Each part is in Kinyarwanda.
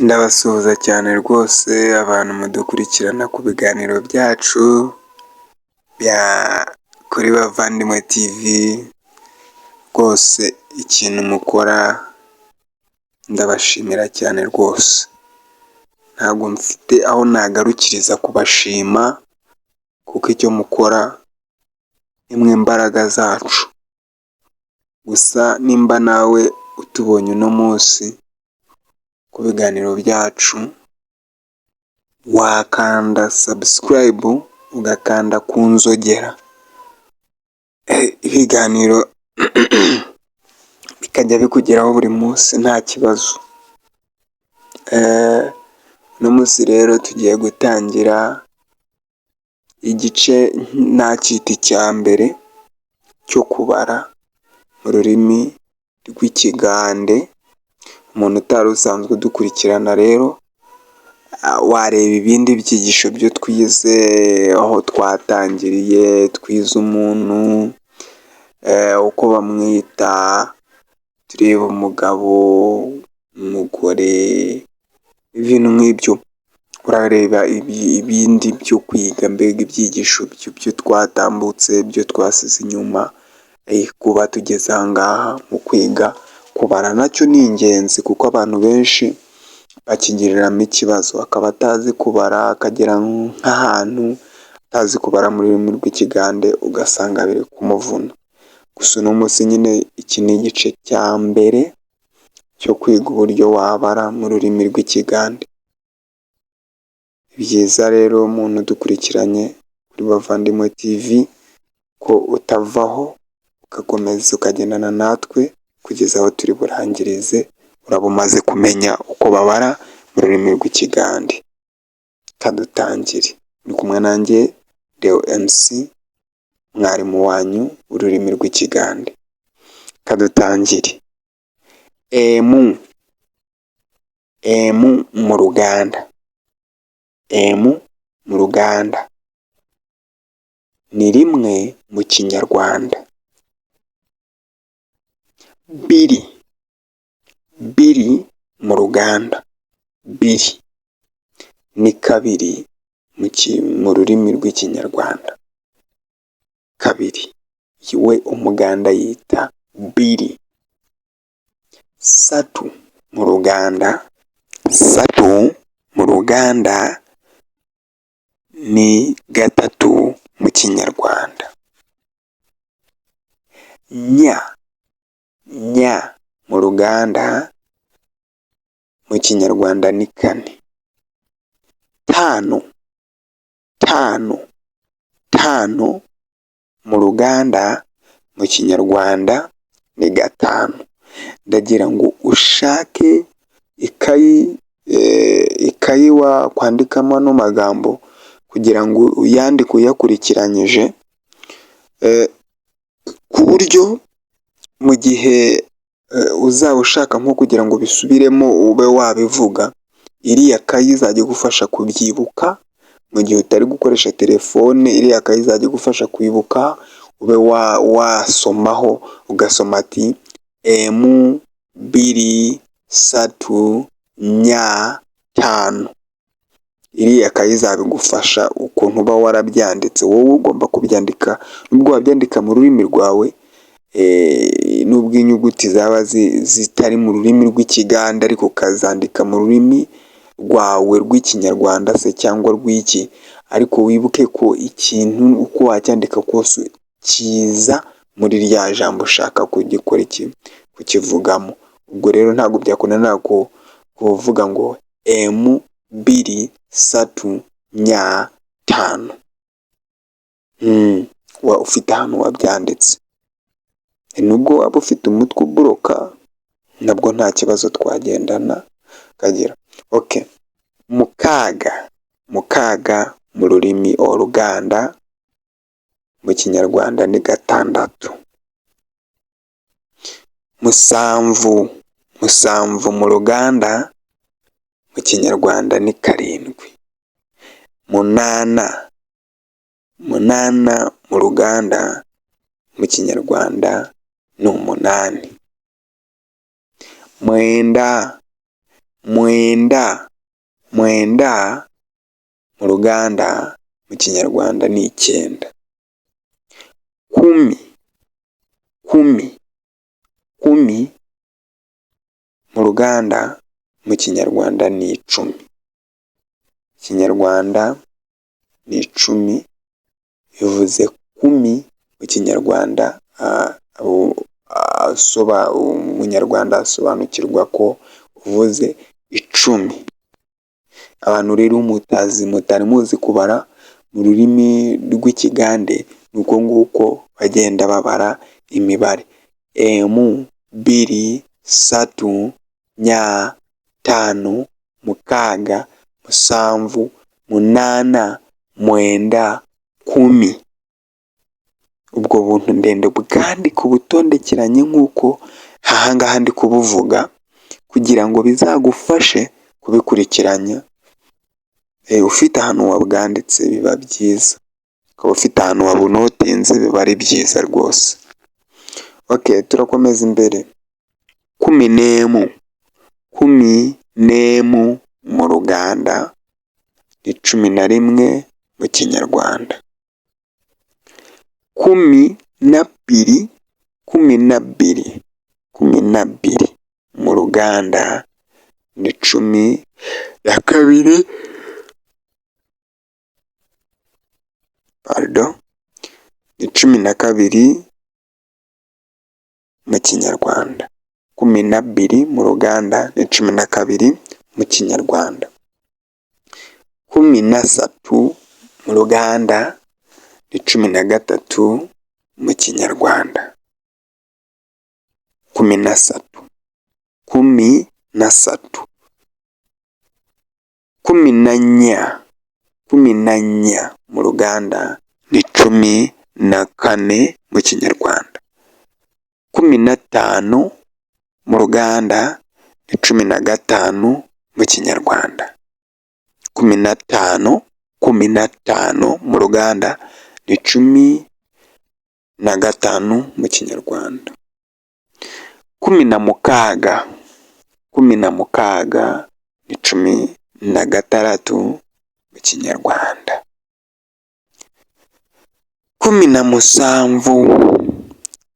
Ndabasuhuza cyane rwose abantu mudukurikirana ku biganiro byacu bya kuri Bavandimwe TV, rwose ikintu mukora ndabashimira cyane rwose, ntabwo mfite aho nagarukiriza kubashima kuko icyo mukora nimwe mbaraga zacu, gusa nimba nawe utubonye uno munsi ku biganiro byacu wakanda subscribe ugakanda ku nzogera, ibiganiro bikajya bikugeraho buri munsi nta kibazo. Uno munsi rero tugiye gutangira igice nacyita icya mbere cyo kubara mu rurimi rw'ikigande. Umuntu utari usanzwe udukurikirana rero wareba ibindi byigisho byo twize, aho twatangiriye twize umuntu uko bamwita, tureba umugabo, umugore, ibintu nk'ibyo. Urareba ibindi byo kwiga, mbega ibyigisho byo twatambutse, byo twasize inyuma, kuba tugeze aha ngaha mu kwiga kubara nacyo ni ingenzi kuko abantu benshi bakigiriramo ikibazo, akaba atazi kubara, akagera nk'ahantu atazi kubara mu rurimi rw'ikigande ugasanga biri kumuvuna. Gusa uno munsi nyine iki ni igice cya mbere cyo kwiga uburyo wabara mu rurimi rw'ikigande. Byiza rero umuntu udukurikiranye kuri Bavandimwe TV ko utavaho ugakomeza ukagendana natwe kugeza aho turi burangirize, uraba umaze kumenya uko babara mu rurimi rw'ikigande. Kadutangire, uri kumwe nanjye Leo MC, mwarimu wanyu w'ururimi rw'ikigande. Kadutangire. Emu mu ruganda, emu mu ruganda ni rimwe mu kinyarwanda. Biri mu ruganda, biri ni kabiri mu rurimi rw'ikinyarwanda. Kabiri we umuganda yita biri. Satu mu ruganda, satu mu ruganda ni gatatu mu kinyarwanda. Nya mu ruganda mu kinyarwanda ni kane. Tano mu ruganda mu kinyarwanda ni gatanu. Ndagira ngo ushake ikayi wakwandikamo ano magambo kugira ngo uyandike uyakurikiranyije, ku buryo mu gihe uzaba ushaka nko kugira ngo bisubiremo ube wabivuga, iriya kayi izajya igufasha kubyibuka. Mu gihe utari gukoresha telefone, iriya kayi izajya igufasha kwibuka, ube wasomaho ugasoma ati emu, biri, satu, nya, tanu. Iriya kayi izabigufasha ukuntu uba warabyanditse. Wowe ugomba kubyandika, nubwo wabyandika mu rurimi rwawe, nubwo inyuguti zaba zitari mu rurimi rw'ikigande ariko ukazandika mu rurimi rwawe rw'ikinyarwanda se cyangwa rw'iki, ariko wibuke ko ikintu uko wacyandika kose kiza muri rya jambo ushaka kugikora kukivugamo. Ubwo rero ntabwo byakunanira kuvuga ngo emu, biri, satu, nya, tanu. Ufite ahantu wabyanditse. Nubwo waba ufite umutwe uburoka nabwo nta kibazo twagendana kagira. Okay. Mukaga mu rurimi oruganda mu kinyarwanda ni gatandatu. Musamvu mu ruganda mu kinyarwanda ni karindwi. Munana mu ruganda mu kinyarwanda ni 8. Mwenda mwenda. Mwenda mu Luganda, mu Kinyarwanda ni 9. Kumi. Kumi. Kumi mu Luganda, mu Kinyarwanda ni 10. Kinyarwanda ni 10. Bivuze kumi mu Kinyarwanda, umunyarwanda asobanukirwa ko uvuze 10. Abantu rero mutari muzi kubara mu rurimi rw'Ikigande, ni uko nguko bagenda babara imibare: 1, 2, 3, 4, 5, 6, 7, 8, 9, 10. Ubwo buntu ndende bwandika ubutondekeranye nk'uko ahangaha ndi kubuvuga, kugira ngo bizagufashe kubikurikiranya. Ufite ahantu wabwanditse biba byiza, ukaba ufite ahantu wabunotinze biba ari byiza rwose. Turakomeza imbere. 11. 11 mu Luganda ni 11 mu Kinyarwanda. 12. 12. 12 mu Luganda ni 12. Ni 12 mu Kinyarwanda. 12 mu Luganda ni 12 mu Kinyarwanda. 13 mu Luganda ni 13 mu Kinyarwanda. 13. 13. 14. 14 mu Luganda ni 14 mu Kinyarwanda. 15 mu Luganda ni 15 mu Kinyarwanda. 15. 15 mu Luganda ni 15 mu Kinyarwanda. 16. 16 ni 16 mu Kinyarwanda. 17.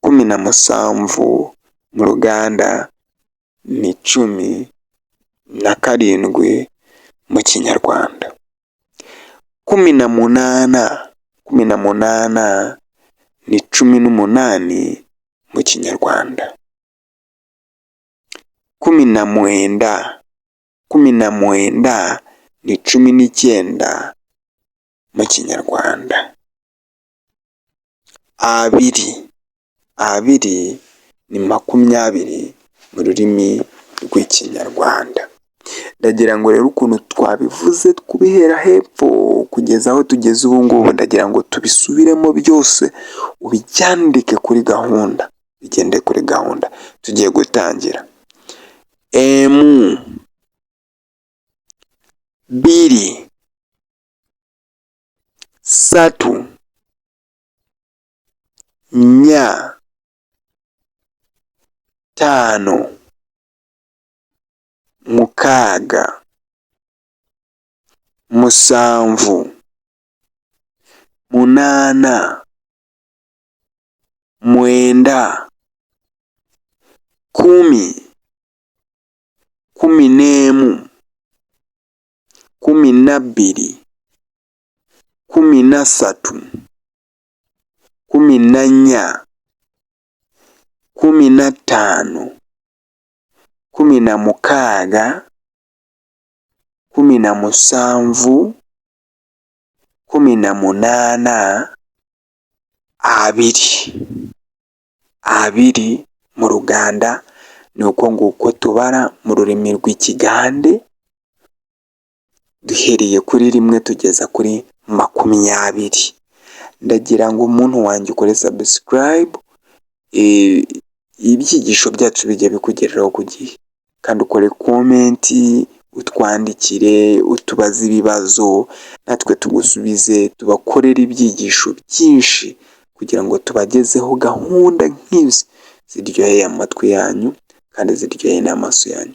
17 mu Luganda ni 17 mu Kinyarwanda. 18. 18 ni 18 mu Kinyarwanda. 19. 19 ni 19 mu Kinyarwanda. 20. 20 ni 20 mu rurimi rw'Ikinyarwanda. Ndagira ngo rero ukuntu twabivuze kubihera hepfo kugeza aho tugeze ubu ngubu, ndagira ngo tubisubiremo byose, ubibyandike kuri gahunda, bigende kuri gahunda. Tugiye gutangira. 1, 2, 3, 4, 5, 6, 7, 8, 9, 10, 11, 12, 13, 14, 15, 16, 17, 18, 20. 20 mu Luganda ni uko nguko tubara mu rurimi rw'Ikigande, duhereye kuri 1 tugeza kuri 20. Ndagira ngo umuntu wanjye ukore subscribe, ibyigisho byacu bijye bikugereraho ku gihe, kandi ukore comment, utwandikire, utubaze ibibazo, natwe tugusubize, tubakorere ibyigisho byinshi kugira ngo tubagezeho gahunda nk'izi ziryoheye amatwi yanyu kandi ziryoheye n'amaso yanyu.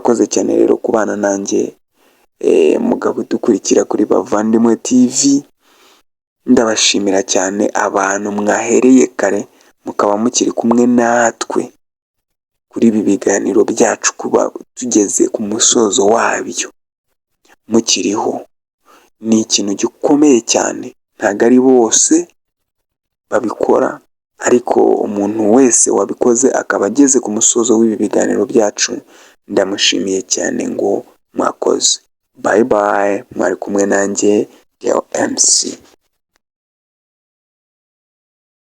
mwakoze cyane rero kubana nanjye mugabo dukurikira kuri Bavandimwe TV. Ndabashimira cyane abantu mwahereye kare mukaba mukiri kumwe natwe kuri ibi biganiro byacu, kuba tugeze ku musozo wabyo mukiriho ni ikintu gikomeye cyane. Ntabwo ari bose babikora, ariko umuntu wese wabikoze akaba ageze ku musozo w'ibi biganiro byacu, ndamushimiye cyane ngo mwakoze. Bye bye, mwari kumwe nanjye Deo MC.